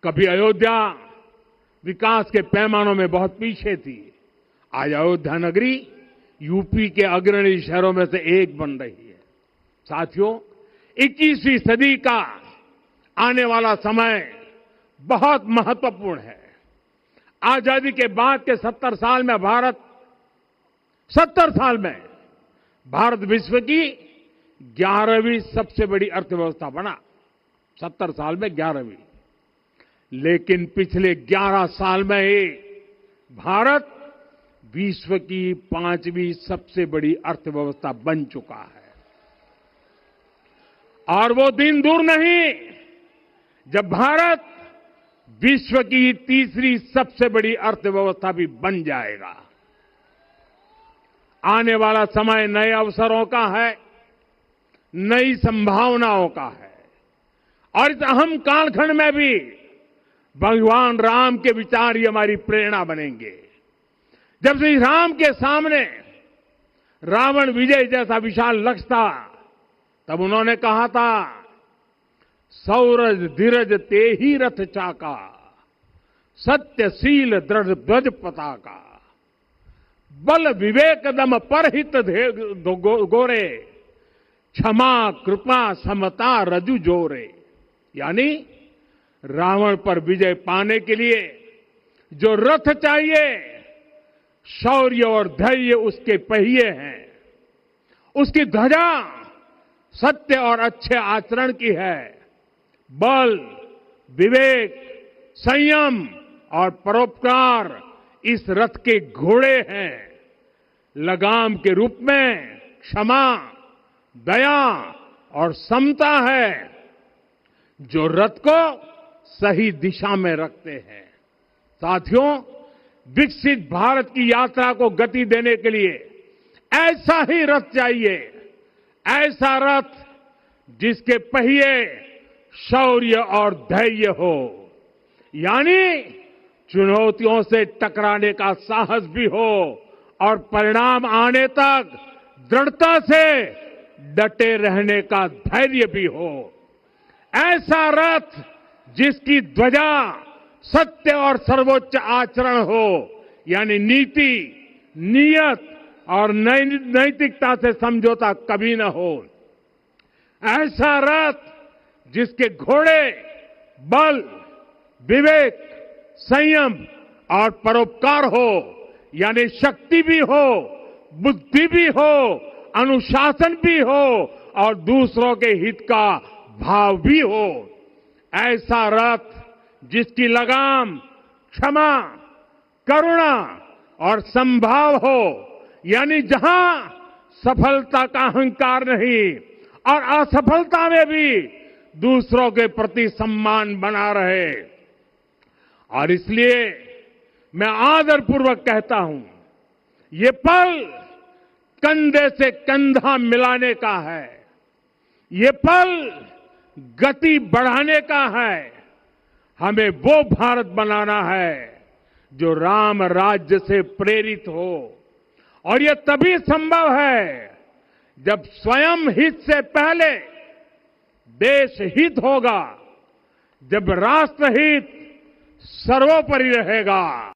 कभी अयोध्या विकास के पैमानों में बहुत पीछे थी। आज अयोध्या नगरी यूपी के अग्रणी शहरों में से एक बन रही है। साथियों, 21वीं सदी का आने वाला समय बहुत महत्वपूर्ण है। आजादी के बाद के 70 साल में भारत विश्व की 11वीं सबसे बड़ी अर्थव्यवस्था बना। 70 साल में 11वीं। लेकिन पिछले 11 साल में ही भारत विश्व की 5वीं सबसे बड़ी अर्थव्यवस्था बन चुका है। और वो दिन दूर नहीं जब भारत विश्व की 3री सबसे बड़ी अर्थव्यवस्था भी बन जाएगा। आने वाला समय नए अवसरों का है, नई संभावनाओं का है। और इस अहम कालखंड में भी भगवान राम के विचार ही हमारी प्रेरणा बनेंगे। जब श्री राम के सामने रावण विजय जैसा विशाल लक्ष्य था, तब उन्होंने कहा था, सौरज धीरज ते ही रथ चाका, सत्यशील दृढ़ ध्वज पताका, बल विवेक दम परहित गोरे, क्षमा कृपा समता रजु जोरे। यानी रावण पर विजय पाने के लिए जो रथ चाहिए, शौर्य और धैर्य उसके पहिए हैं, उसकी ध्वजा सत्य और अच्छे आचरण की है, बल विवेक संयम और परोपकार इस रथ के घोड़े हैं। लगाम के रूप में क्षमा, दया और समता है जो रथ को सही दिशा में रखते हैं। साथियों, विकसित भारत की यात्रा को गति देने के लिए ऐसा ही रथ चाहिए, ऐसा रथ जिसके पहिए शौर्य और धैर्य हो, यानी चुनौतियों से टकराने का साहस भी हो और परिणाम आने तक दृढ़ता से डटे रहने का धैर्य भी हो। ऐसा रथ जिसकी ध्वजा सत्य और सर्वोच्च आचरण हो, यानी नीति, नियत और नैतिकता से समझौता कभी न हो। ऐसा रथ जिसके घोड़े बल विवेक संयम और परोपकार हो, यानी शक्ति भी हो, बुद्धि भी हो, अनुशासन भी हो और दूसरों के हित का भाव भी हो। ऐसा रथ जिसकी लगाम क्षमा, करुणा और संभाव हो, यानी जहां सफलता का अहंकार नहीं और असफलता में भी दूसरों के प्रति सम्मान बना रहे। और इसलिए मैं आदरपूर्वक कहता हूं, ये पल कंधे से कंधा मिलाने का है, ये पल गति बढ़ाने का है। हमें वो भारत बनाना है जो राम राज्य से प्रेरित हो, और ये तभी संभव है जब स्वयं हित से पहले देश हित होगा, जब राष्ट्र हित सर्वोपरि रहेगा।